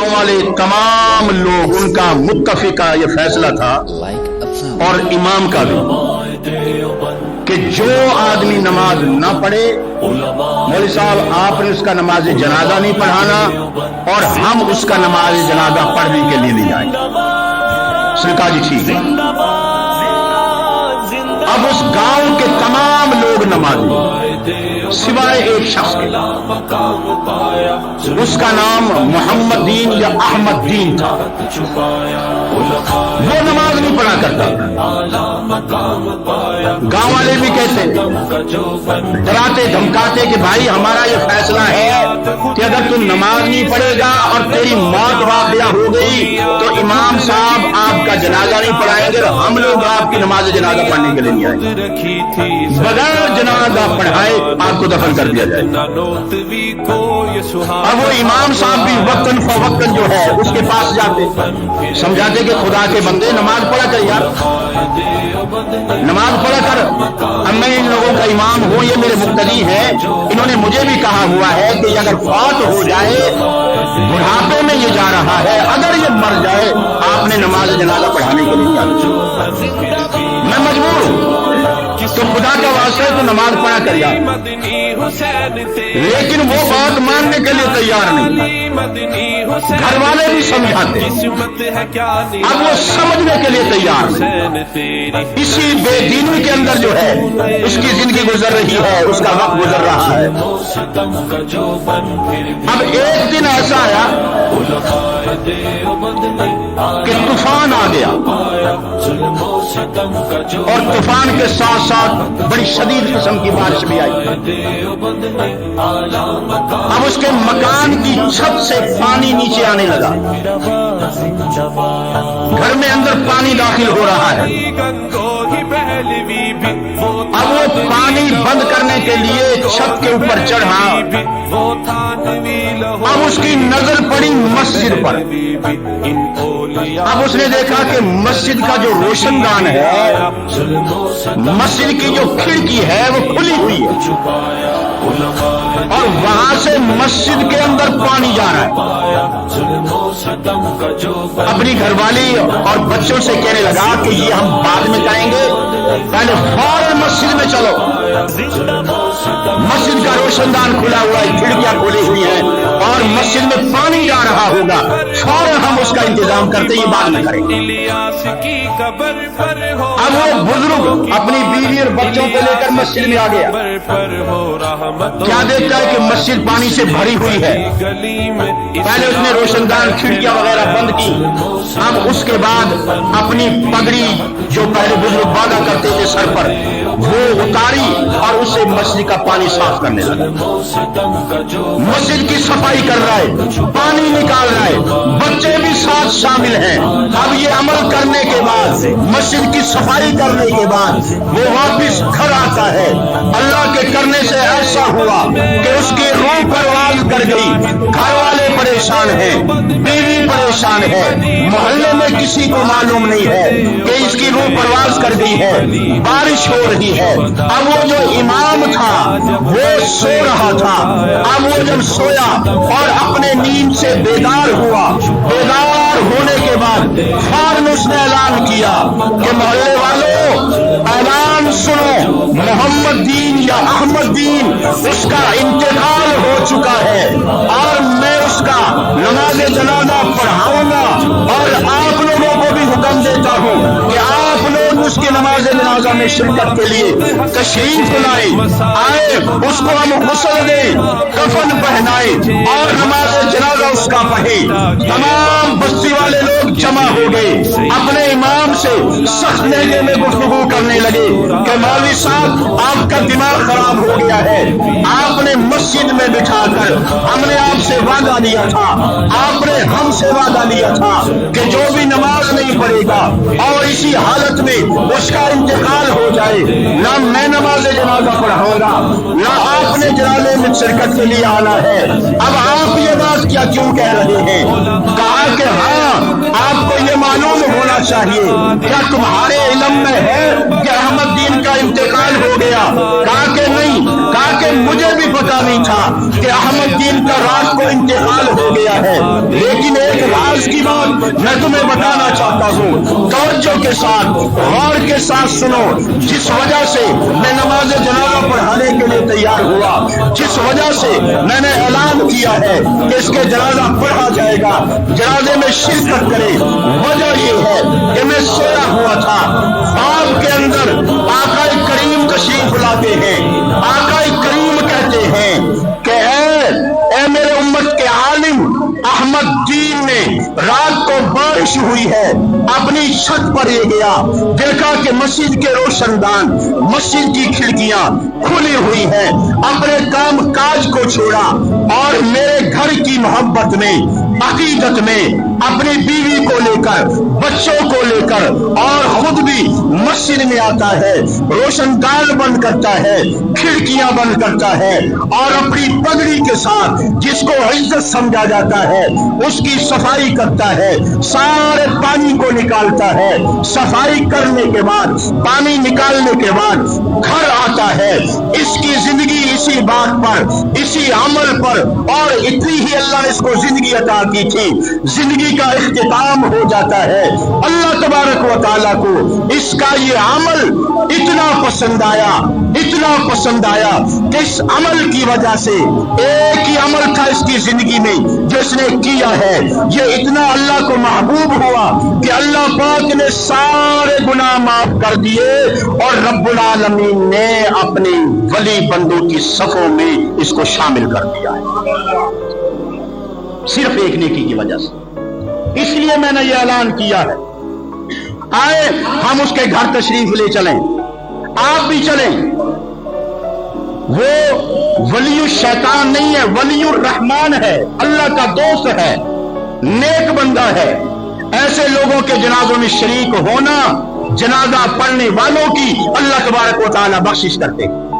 गांव वाले तमाम लोग, उनका मुत्तफिका ये फैसला था और इमाम का भी, कि जो आदमी नमाज ना पढ़े, मौलवी साहब आपने उसका नमाज जनाजा नहीं पढ़ाना और हम उसका नमाज जनाजा पढ़ने के लिए नहीं जाएंगे। उसने कहा जी ठीक है। अब उस गांव के तमाम लोग नमाजी सिवाय एक शख्स के, उसका नाम मोहम्मद दीन या अहमद दीन था। वो नमाज नहीं पढ़ा करता। गांव वाले भी कहते, डराते धमकाते कि भाई हमारा ये फैसला है कि अगर तू नमाज नहीं पढ़ेगा और तेरी मौत वाक़या हो गई तो इमाम साहब आपका जनाजा नहीं पढ़ाएंगे और हम लोग आपकी नमाज जनाजा पढ़ने के लिए नहीं आएंगे। बगैर जनाजा पढ़ाए आपको दफन कर दिया जाए। अब वो इमाम साहब भी वक्तन फवक्तन जो है उसके पास जाते, समझाते कि खुदा के बंदे नमाज पढ़ा कर यार, नमाज पढ़ा कर। अब मैं इन लोगों का इमाम हूँ, ये मेरे मुक्तदी है, इन्होंने मुझे भी कहा हुआ है कि अगर फौत हो जाए, बुढ़ापे में ये जा रहा है, अगर ये मर जाए आपने नमाज जनाजा पढ़ाने के लिए जाना। मैं मजबूर हूँ तो खुदा का वास्ता है तो नमाज पढ़ा कर यार, लेकिन वो बात मानने के लिए तैयार नहीं। घर वाले भी समझाते, अब वो समझने के लिए तैयार नहीं। इसी बेदीनी के अंदर जो है उसकी जिंदगी गुजर रही है, उसका वक्त गुजर रहा है। अब एक दिन ऐसा आया कि तूफान आ गया और तूफान के साथ साथ बड़ी शदीद किस्म की बारिश भी आई। अब उसके मकान की छत से पानी नीचे आने लगा, घर में अंदर पानी दाखिल हो रहा है। अब वो पानी बंद करने के लिए छत के ऊपर चढ़ा। अब उसकी नजर पड़ी मस्जिद पर। अब उसने देखा कि मस्जिद का जो रोशनदान है, मस्जिद की जो खिड़की है वो खुली हुई है और वहां से मस्जिद के अंदर पानी जा रहा है। अपनी घरवाली और बच्चों से कहने लगा कि ये हम बाद में करेंगे, पहले फौरन मस्जिद में चलो। मस्जिद का रोशनदान खुला हुआ है, खिड़कियां खुली हुई हैं और मस्जिद में पानी जा रहा होगा, फौरन हम उसका इंतजाम करते ही बाद में करेंगे। अब वो बुजुर्ग अपनी बीवी और बच्चों को लेकर मस्जिद में आ गया। क्या देखता है कि मस्जिद पानी से भरी हुई है। पहले उसने रोशनदान खिड़कियां वगैरह बंद की। अब उसके बाद अपनी पगड़ी जो पहले बुजुर्ग बांधा करते थे सर पर, वो उतारी और उससे मस्जिद का पानी साफ करने लगा। मस्जिद की सफाई कर रहा है, पानी निकाल रहा है, बच्चे भी साथ शामिल हैं। अब ये अमल करने के बाद, मस्जिद की सफाई करने के बाद वो वापिस घर आता है। अल्लाह के करने से ऐसा हुआ कि उसकी रूह परवाज कर गई। घर वाले परेशान हैं, बीवी परेशान है, मोहल्ले में किसी को मालूम नहीं है कि इसकी रूह परवाज कर गई है। बारिश हो रही है। अब वो जो इमाम था वो सो रहा था। अब वो जब सोया और अपने नींद से बेदार हुआ, बेदार होने के बाद फौरन उसने ऐलान किया कि मोहल्ले वालों ऐलान सुनो, मोहम्मद दीन या अहमद दीन उसका इंतकाल हो चुका है और मैं उसका नमाज जनाजा पढ़ाऊंगा और आप लोगों को भी हुक्म देता हूं कि आप लोग उसकी नमाज जनाजा में शिरकत के लिए तशरीफ लाए, आए, उसको हम गुस्ल दें, कफन पहनाए और नमाज जनाजा उसका पढ़े। तमाम बस्ती वाले लोग जमा हो गए, अपने इमाम से सख्त लहजे में गुफ्तगू करने लगे कि मौलवी साहब आपका दिमाग खराब हो गया है, आपने मस्जिद में बिठाकर हमने आपसे वादा लिया था, आपने हमसे वादा लिया था कि जो भी नमाज नहीं पढ़ेगा और इसी हालत में उसका इंतकाल हो जाए, ना मैं नमाज जनाजा पढ़ाऊंगा ना आपने जनाजे में शिरकत के लिए आना है। अब आप ये बात क्या क्यों कह रहे हैं? कहा कि हाँ, आपको ये मालूम होना चाहिए, क्या तुम्हारे इल्म में है कि अहमद दीन का इंतकाल हो गया? कहा कि नहीं। कहा कि मुझे भी पता नहीं था कि अहमद दीन का रात को इंतकाल हो गया है, लेकिन एक बात मैं तुम्हें बताना चाहता हूँ, तवज्जो के साथ, गौर के साथ सुनो। जिस वजह से मैं नमाज जनाजा पढ़ाने के लिए तैयार हुआ, जिस वजह से मैंने ऐलान किया है कि इसके जनाजा पढ़ा जाएगा, जनाजे में शिरकत करे, वजह ये है कि मैं सोया हुआ था, ख्वाब के अंदर आकाए करीम तशरीफ लाते हैं। आकाए करीम कहते हैं कि ऐ मेरे उम्मत के आलिम अहमद दीन ने रात को बारिश हुई है, अपनी छत पर ये गया, देखा कि मस्जिद के रोशनदान, मस्जिद की खिड़कियां खुली हुई हैं, अपने काम काज को छोड़ा और मेरे घर की मोहब्बत में, अकीदत में, अपनी बीवी को लेकर, बच्चों को लेकर और खुद भी मस्जिद में आता है, रोशनदान बंद करता है, खिड़कियां बंद करता है और अपनी पगड़ी के साथ जिसको इज्जत समझा जाता है उसकी सफाई करता है, सारे पानी को निकालता है, सफाई करने के बाद, पानी निकालने के बाद घर आता है। इसकी जिंदगी इसी बात पर, इसी अमल पर, और इतनी ही अल्लाह ने इसको जिंदगी अता की थी, जिंदगी का इख्तिताम हो जाता है। अल्लाह तबारक व तआला को इसका ये अमल इतना पसंद आया, इतना पसंद आया कि इस अमल की वजह से, एक ही अमल था इसकी जिंदगी में जिसने किया है, ये इतना अल्लाह को महबूब हुआ कि अल्लाह पाक ने सारे गुनाह माफ कर दिए और रब्बुल आलमीन ने अपने वली बंदों की सफों में इसको शामिल कर दिया है, सिर्फ एक नेकी की वजह से। इसलिए मैंने ये ऐलान किया है, आए हम उसके घर तशरीफ ले चलें, आप भी चलें। वो वलियु शैतान नहीं है, वलियु रहमान है, अल्लाह का दोस्त है, नेक बंदा है। ऐसे लोगों के जनाजों में शरीक होना, जनाजा पढ़ने वालों की अल्लाह तबारक व तआला बख्शिश करते हैं।